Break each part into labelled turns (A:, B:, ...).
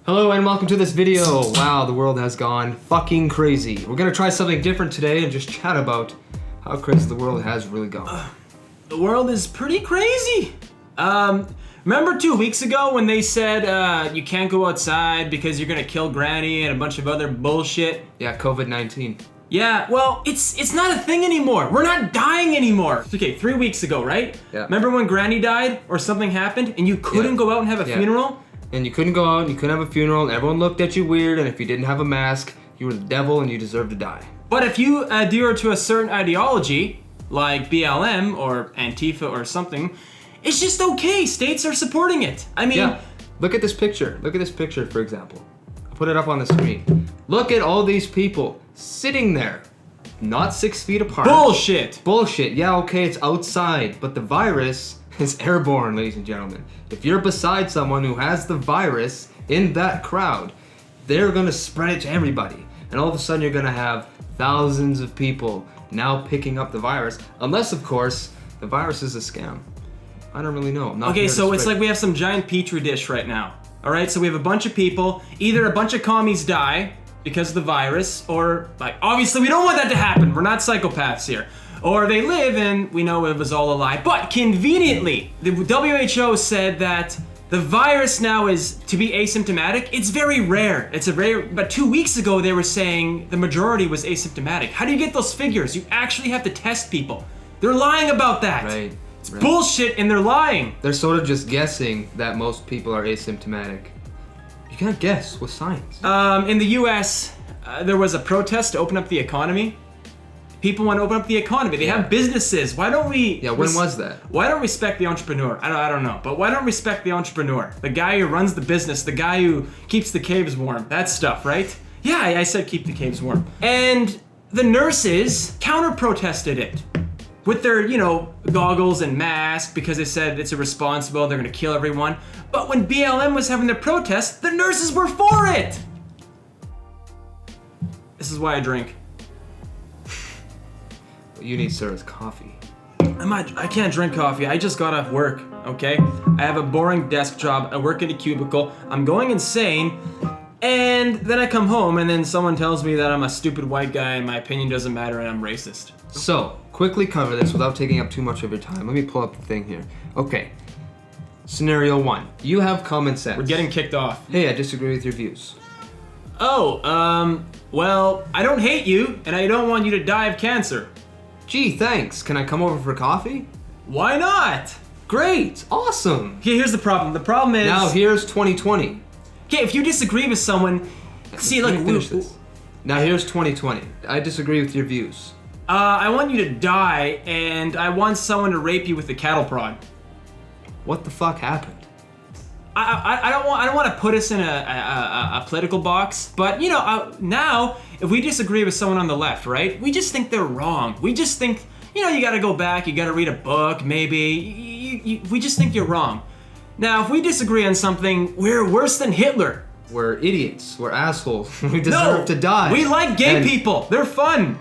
A: Hello and welcome to this video. Wow, the world has gone fucking crazy. We're gonna try something different today and just chat about how crazy the world has really gone.
B: The world is pretty crazy. Remember 2 weeks ago when they said you can't go outside because you're gonna kill Granny and a bunch of other bullshit?
A: Yeah, COVID-19.
B: Yeah, well, it's not a thing anymore. We're not dying anymore. Okay, 3 weeks ago, right?
A: Yeah.
B: Remember when Granny died or something happened and you couldn't go out and have a funeral?
A: And you couldn't go out and you couldn't have a funeral and everyone looked at you weird, and if you didn't have a mask, you were the devil and you deserved to die.
B: But if you adhere to a certain ideology, like BLM or Antifa or something, it's just okay. States are supporting it. I mean...
A: Yeah, look at this picture. Look at this picture, for example. I'll put it up on the screen. Look at all these people sitting there, not 6 feet apart.
B: Bullshit!
A: Bullshit. Yeah, okay, it's outside, but the virus is airborne, ladies and gentlemen. If you're beside someone who has the virus in that crowd, they're gonna spread it to everybody. And all of a sudden you're gonna have thousands of people now picking up the virus, unless of course the virus is a scam. I don't really know. I'm not
B: Okay, so it's like we have some giant petri dish right now. All right, so we have a bunch of people, either a bunch of commies die because of the virus, or like, obviously we don't want that to happen. We're not psychopaths here. Or they live and we know it was all a lie. But conveniently, the WHO said that the virus now is to be asymptomatic. It's very rare. It's a rare, but 2 weeks ago they were saying the majority was asymptomatic. How do you get those figures? You actually have to test people. They're lying about that.
A: Right.
B: It's bullshit and they're lying.
A: They're sort of just guessing that most people are asymptomatic. You can't guess with science.
B: In the US, there was a protest to open up the economy. People want to open up the economy. They have businesses. Why don't we...
A: Yeah, when was that?
B: Why don't we respect the entrepreneur? I don't know. But why don't we respect the entrepreneur? The guy who runs the business. The guy who keeps the caves warm. That stuff, right? Yeah, I said keep the caves warm. And the nurses counter-protested it. With their, goggles and masks because they said it's irresponsible, they're gonna kill everyone. But when BLM was having their protest, the nurses were for it! This is why I drink.
A: What you need, sir, is coffee.
B: I can't drink coffee. I just got off work, okay? I have a boring desk job. I work in a cubicle. I'm going insane. And then I come home and then someone tells me that I'm a stupid white guy and my opinion doesn't matter and I'm racist.
A: So, quickly cover this without taking up too much of your time. Let me pull up the thing here. Okay. Scenario 1. You have common sense.
B: We're getting kicked off.
A: Hey, I disagree with your views.
B: Well, I don't hate you and I don't want you to die of cancer.
A: Gee, thanks. Can I come over for coffee?
B: Why not?
A: Great. Awesome.
B: Okay, here's the problem. The problem is...
A: Now, here's 2020.
B: Okay, if you disagree with someone... See, like...
A: Finish this. Now, here's 2020. I disagree with your views.
B: I want you to die, and I want someone to rape you with a cattle prod.
A: What the fuck happened?
B: I don't want to put us in a political box, but now if we disagree with someone on the left, right? We just think they're wrong. We just think you got to go back, you got to read a book, maybe. We just think you're wrong. Now, if we disagree on something, we're worse than Hitler.
A: We're idiots. We're assholes. We deserve to die.
B: We like gay people. They're fun.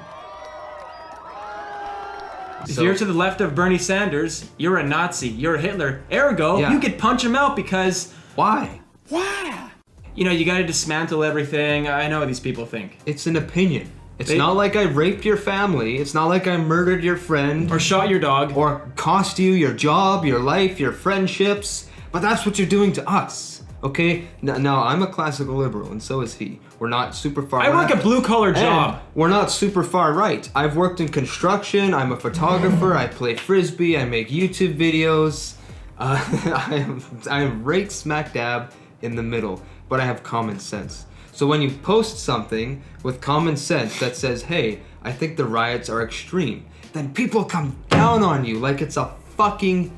B: If you're to the left of Bernie Sanders, you're a Nazi, you're a Hitler. Ergo, you could punch him out because...
A: Why?
B: Why? You gotta dismantle everything. I know what these people think.
A: It's an opinion. It's not like I raped your family. It's not like I murdered your friend.
B: Or shot your dog.
A: Or cost you your job, your life, your friendships. But that's what you're doing to us. Okay? Now, I'm a classical liberal, and so is he. We're not super far
B: I work a blue-collar job.
A: We're not super far right. I've worked in construction. I'm a photographer. I play frisbee. I make YouTube videos. I'm right smack dab in the middle, but I have common sense. So when you post something with common sense that says, hey, I think the riots are extreme, then people come down on you like it's a fucking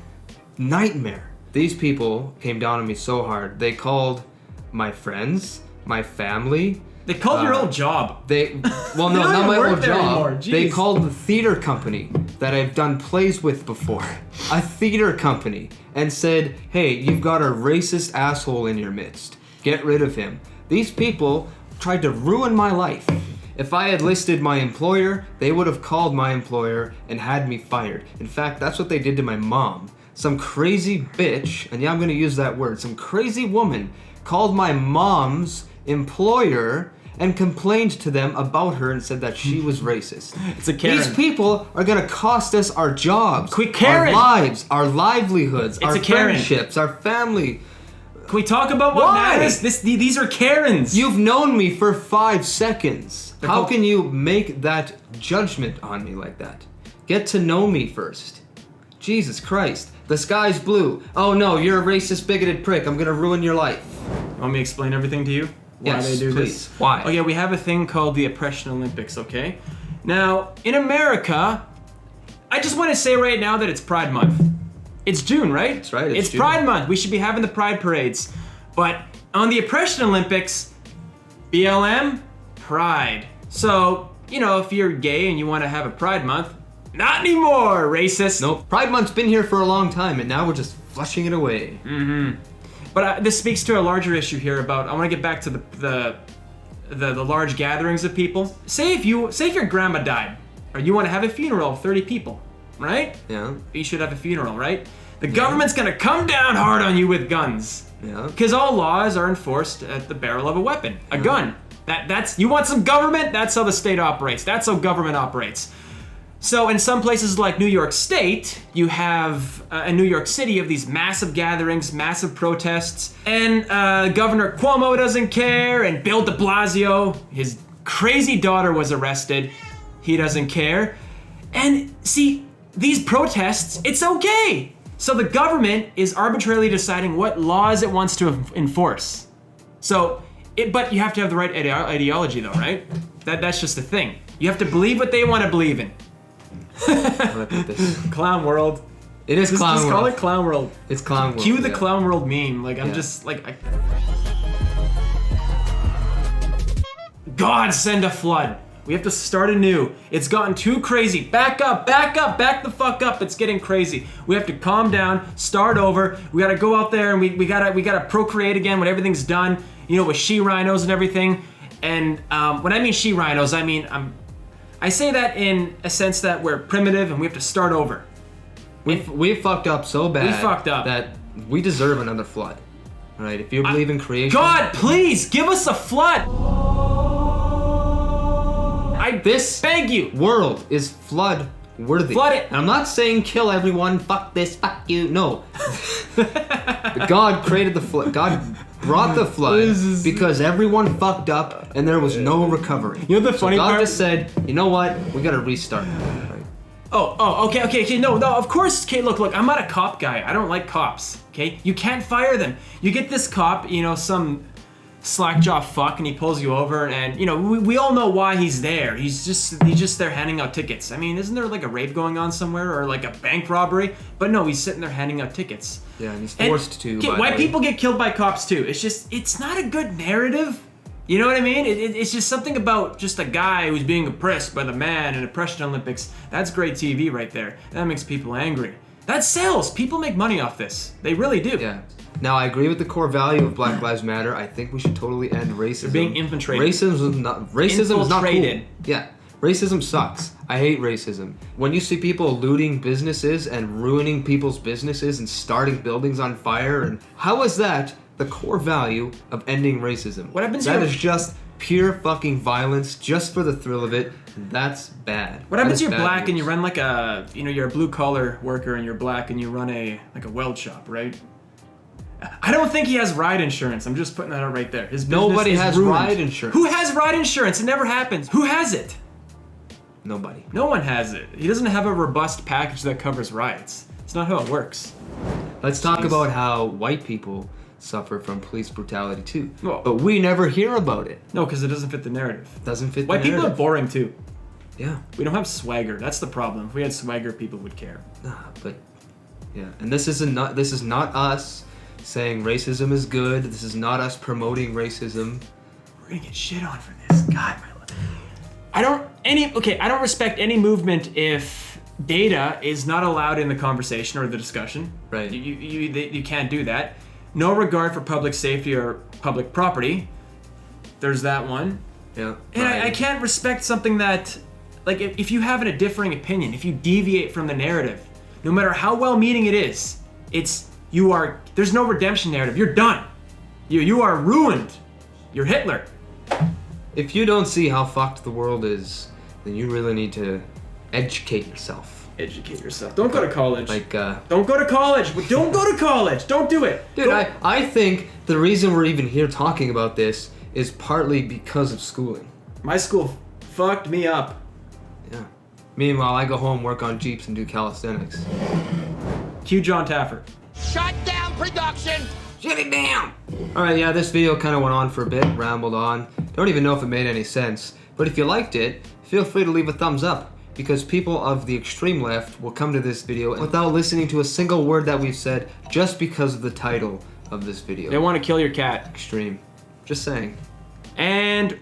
A: nightmare. These people came down on me so hard. They called my friends, my family.
B: They called your old job.
A: Well, no, not my old job. They called the theater company that I've done plays with before, a theater company, and said, hey, you've got a racist asshole in your midst. Get rid of him. These people tried to ruin my life. If I had listed my employer, they would have called my employer and had me fired. In fact, that's what they did to my mom. some crazy bitch, and yeah, I'm gonna use that word, some crazy woman called my mom's employer and complained to them about her and said that she was racist.
B: It's a Karen.
A: These people are gonna cost us our jobs,
B: Quick, Karen.
A: our lives, our livelihoods, our
B: a Karen.
A: friendships, our family.
B: Can we talk about what
A: Why?
B: matters? These are Karens.
A: You've known me for 5 seconds.
B: They're
A: How
B: called-
A: can you make that judgment on me like that? Get to know me first. Jesus Christ. The sky's blue. Oh no, you're a racist, bigoted prick. I'm gonna ruin your life.
B: Want me to explain everything to you? Why
A: Yes,
B: they do
A: please.
B: this?
A: Why?
B: Oh yeah, we have a thing called the Oppression Olympics, okay? Now, in America, I just want to say right now that it's Pride Month. It's June, right?
A: That's right, it's June.
B: Pride Month. We should be having the Pride parades. But on the Oppression Olympics, BLM, Pride. So, you know, if you're gay and you want to have a Pride Month, not anymore, racist.
A: Nope. Pride Month's been here for a long time, and now we're just flushing it away.
B: But this speaks to a larger issue here about. I want to get back to the large gatherings of people. Say if your grandma died, or you want to have a funeral of 30 people, right?
A: Yeah.
B: You should have a funeral, right? The government's gonna come down hard on you with guns,
A: Yeah.
B: because all laws are enforced at the barrel of a weapon, a gun. That's you want some government? That's how the state operates. That's how government operates. So in some places like New York State, you have in New York City of these massive gatherings, massive protests, and Governor Cuomo doesn't care, and Bill de Blasio, his crazy daughter was arrested. He doesn't care. And see, these protests, it's okay. So the government is arbitrarily deciding what laws it wants to enforce. So, but you have to have the right ideology though, right? That's just the thing. You have to believe what they want to believe in.
A: How do I put this?
B: Clown world.
A: It is clown
B: Just
A: world.
B: call it clown world.
A: It's clown world.
B: Cue the
A: yeah.
B: clown world meme. Like I'm
A: Yeah.
B: just like. God send a flood. We have to start anew. It's gotten too crazy. Back up, back the fuck up. It's getting crazy. We have to calm down, start over. We gotta go out there and we gotta procreate again when everything's done. You know, with she rhinos and everything. And when I mean she rhinos, I mean I say that in a sense that we're primitive and we have to start over.
A: We fucked up so bad.
B: We fucked up.
A: that we deserve another flood. All right, if you believe in creation.
B: God, please give us a flood.
A: This
B: beg you.
A: world is flood worthy.
B: Flood it.
A: And I'm not saying kill everyone, fuck this, fuck you. No. God created the flood. God brought the flood because everyone fucked up and there was no recovery.
B: You know the funny
A: God
B: part?
A: just said, you know what? We gotta restart. Right?
B: Okay. No, of course. Okay, look. I'm not a cop guy. I don't like cops. Okay, you can't fire them. You get this cop, you know, some slackjaw fuck, and he pulls you over, and you know, we all know why he's there. He's just there handing out tickets. I mean, isn't there like a raid going on somewhere or like a bank robbery? But no, he's sitting there handing out tickets.
A: Yeah, and he's forced to.
B: Okay,
A: by the
B: white
A: way.
B: people get killed by cops too. It's not a good narrative. You know what I mean? It's just something about just a guy who's being oppressed by the man in Oppression Olympics. That's great TV right there. That makes people angry. That sells. People make money off this. They really do.
A: Yeah. Now, I agree with the core value of Black Lives Matter. I think we should totally end racism.
B: You're being infiltrated.
A: Racism is not cool.
B: Infiltrated.
A: Yeah. Racism sucks. I hate racism. When you see people looting businesses and ruining people's businesses and starting buildings on fire, and how is that the core value of ending racism?
B: What happens
A: That
B: here-
A: is just pure fucking violence just for the thrill of it. That's bad.
B: What happens
A: That
B: if
A: is
B: you're
A: bad
B: black and you
A: news.
B: run like a, you know, you're a blue collar worker and you're black and you run a weld shop, right? I don't think he has ride insurance. I'm just putting that out right there. His business
A: Nobody
B: is
A: has
B: ruined.
A: ride insurance.
B: Who has ride insurance? It never happens. Who has it?
A: Nobody.
B: No one has it. He doesn't have a robust package that covers rides. It's not how it works.
A: Let's talk
B: Jeez.
A: about how white people suffer from police brutality too.
B: Well-
A: But we never hear about it.
B: No, because it doesn't fit the narrative.
A: Doesn't fit
B: White
A: the
B: people are
A: narrative.
B: boring too.
A: Yeah.
B: We don't have swagger. That's the problem. If we had swagger, people would care.
A: But yeah. And this is not us saying racism is good. This is not us promoting racism.
B: We're gonna get shit on for this. God, my love. I don't respect any movement if data is not allowed in the conversation or the discussion.
A: Right.
B: You can't do that. No regard for public safety or public property. There's that one.
A: Yeah.
B: And I can't respect something that, like, if you have a differing opinion, if you deviate from the narrative, no matter how well-meaning it is, there's no redemption narrative. You're done. You are ruined. You're Hitler.
A: If you don't see how fucked the world is, then you really need to educate yourself.
B: Educate yourself. Don't go to college.
A: Like,
B: don't go to college. Don't go to college. Don't do it.
A: Dude, I think the reason we're even here talking about this is partly because of schooling.
B: My school fucked me up.
A: Yeah. Meanwhile, I go home, work on Jeeps, and do calisthenics.
B: Cue John Taffer.
C: Shut down production!
A: Shut it down! Alright, yeah, this video kind of went on for a bit, rambled on. Don't even know if it made any sense. But if you liked it, feel free to leave a thumbs up, because people of the extreme left will come to this video without listening to a single word that we've said just because of the title of this video.
B: They want to kill your cat.
A: Extreme. Just saying.
B: And